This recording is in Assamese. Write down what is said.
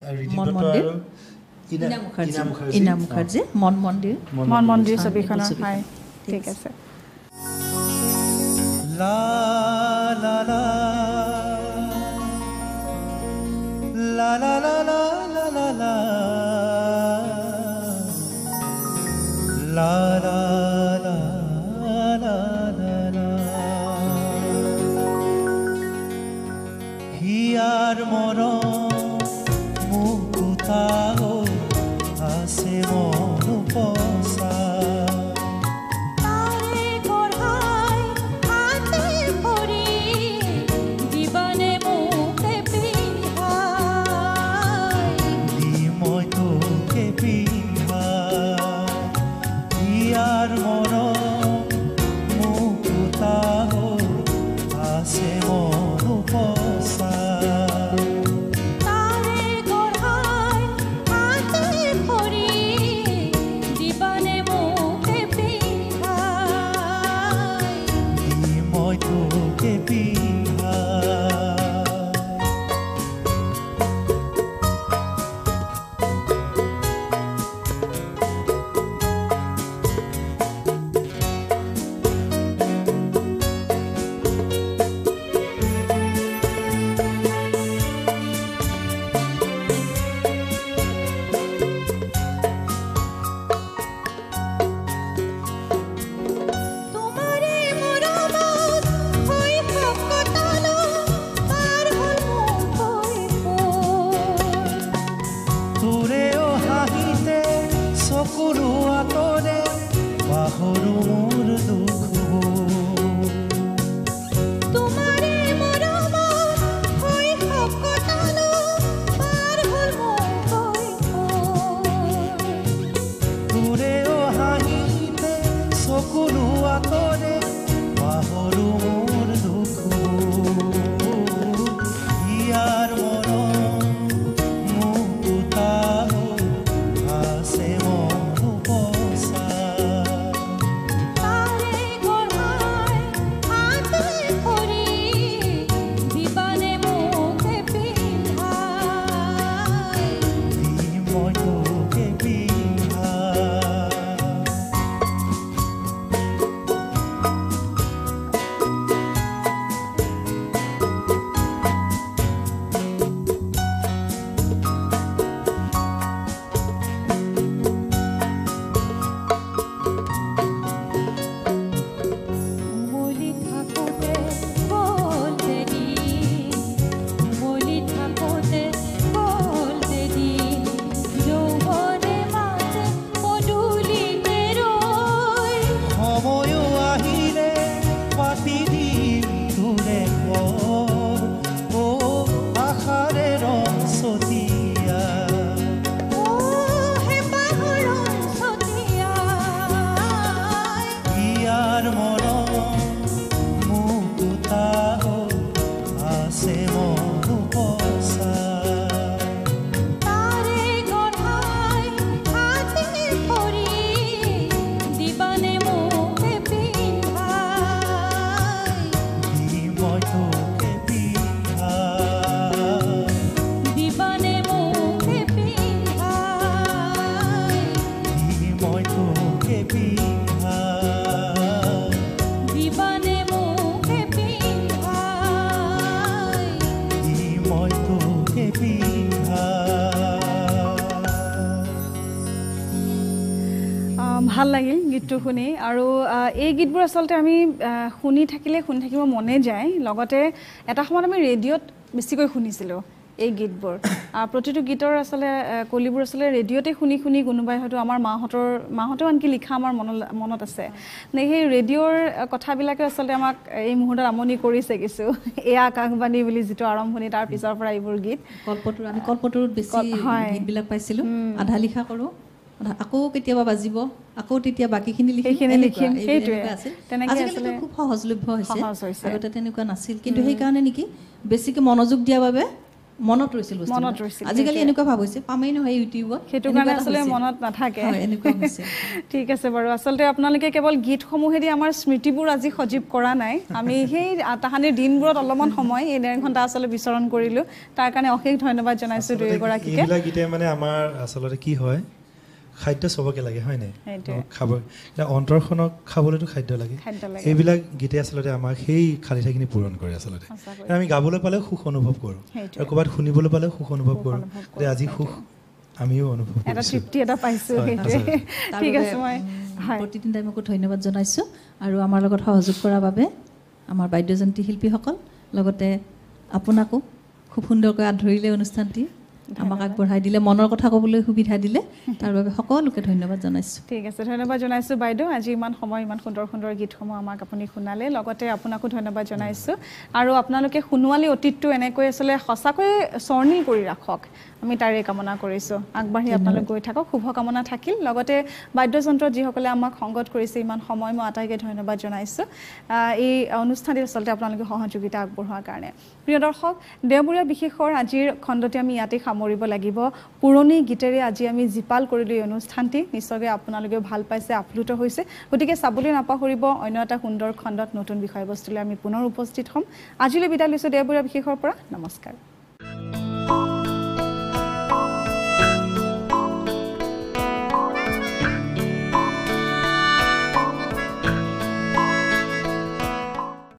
মন মন্দিৰ ইনা মুখাৰ্জী মন মন্দিৰ ছবিখনৰ হয় ঠিক আছে লা লা লা লা লা লা লা লা লা লা লা লা লা লা হিয়াৰ মৰম মুকুতাও আছে মন পছা ভাল লাগিল গীতটো শুনি আৰু এই গীতবোৰ আসলতে আমি শুনি থাকিব মনে যায় লগতে এটা সময়ত আমি ৰেডিঅ'ত বেছিকৈ শুনিছিলোঁ এই গীতবোৰ প্ৰতিটো গীতৰ আসলে কলিবোৰ আসলে ৰেডিঅ'তে শুনি কোনোবাই হয়তো আমাৰ মাহঁতেও আনকি লিখা আমাৰ মনত আছে নে সেই ৰেডিঅ'ৰ কথাবিলাকে আসলে আমাক এই মুহূৰ্তত আমনি কৰিছে কিছু এয়া আকাশবাণী বুলি যিটো আৰম্ভণি তাৰ পিছৰ পৰা এইবোৰ গীত কল্পতৰুত বেছি গীতবিলাক পাইছিলোঁ আধা লিখা কৰোঁ আকৌ কেতিয়াবা বাজিব আকৌ তেতিয়া বাকিখিনি লিখিম সেইটোৱে আজিকালি খুব সহজলভ্য হৈছে আগতে তেনেকুৱা নাছিল কিন্তু সেইকাৰণে নেকি বেছিকৈ মনোযোগ দিয়াৰ বাবে মনত ৰৈছিল মনত ৰৈছিল, আজিকালি এনেকুৱা ভাব হৈছে পামেই নহয় ইউটিউবত সেইটো কাৰণে আচলতে মনত নাথাকে এনেকুৱা হৈছে ঠিক আছে বাৰু আচলতে আপোনালোকে কেৱল গীতসমূহেদি আমাৰ স্মৃতিবোৰ আজি সজীৱ কৰা নাই আমি সেই তাহানিৰ দিনবোৰত অলপমান সময় এই 1.5 ঘণ্টা আচলতে বিচৰণ কৰিলোঁ তাৰ কাৰণে অশেষ ধন্যবাদ জনাইছোঁ দুয়োগৰাকীকে এইবিলাক গীতে মানে আমাৰ আচলতে কি হয় খাদ্য চবকে লাগে হয় নাই খাব অন্তৰখনক খাবলৈতো খাদ্য লাগে এইবিলাক গীতে আচলতে আমাক সেই খালি ঠাইখিনি পূৰণ কৰে আচলতে আমি গাবলৈ পালে সুখ অনুভৱ কৰোঁ আৰু ক'ৰবাত শুনিবলৈ পালে সুখ অনুভৱ কৰোঁ যে আজি সুখ আমিও অনুভৱ কৰোঁ এটা তৃপ্তি এটা পাইছোঁ সেইটোৱে ঠিক আছে মই প্ৰতিদিন টাইমকো ধন্যবাদ জনাইছোঁ আৰু আমাৰ লগত সহযোগ কৰাৰ বাবে আমাৰ বাদ্যযন্ত্ৰী শিল্পীসকল লগতে আপোনাকো খুব সুন্দৰকৈ আদৰিলে অনুষ্ঠানটি আমাক আগবঢ়াই দিলে মনৰ কথা ক'বলৈ সুবিধা দিলে তাৰ বাবে সকলোকে ধন্যবাদ জনাইছোঁ ঠিক আছে ধন্যবাদ জনাইছোঁ বাইদেউ আজি ইমান সময় ইমান সুন্দৰ সুন্দৰ গীতসমূহ আমাক আপুনি শুনালে লগতে আপোনাকো ধন্যবাদ জনাইছোঁ আৰু আপোনালোকে শুনোৱালী অতীতটো এনেকৈ আচলতে সঁচাকৈ স্বৰ্ণীল কৰি ৰাখক আমি তাৰে কামনা কৰিছোঁ আগবাঢ়ি আপোনালোক গৈ থাকক শুভকামনা থাকিল লগতে বাদ্যযন্ত্ৰত যিসকলে আমাক সংগত কৰিছে ইমান সময় মই আটাইকে ধন্যবাদ জনাইছোঁ এই অনুষ্ঠানটিত আচলতে আপোনালোকে সহযোগিতা আগবঢ়োৱাৰ কাৰণে প্ৰিয় দৰ্শক দেওবৰীয়া বিশেষৰ আজিৰ খণ্ডটি আমি ইয়াতে সামৰিব লাগিব পুৰণি গীতেৰে আজি আমি জীপাল কৰিলোঁ এই অনুষ্ঠানটি নিশ্চয়কৈ আপোনালোকে ভাল পাইছে আপ্লুত হৈছে গতিকে চাবলৈ নাপাহৰিব অন্য এটা সুন্দৰ খণ্ডত নতুন বিষয়বস্তুলৈ আমি পুনৰ উপস্থিত হ'ম আজিলৈ বিদায় লৈছোঁ দেওবৰীয়া বিশেষৰ পৰা নমস্কাৰ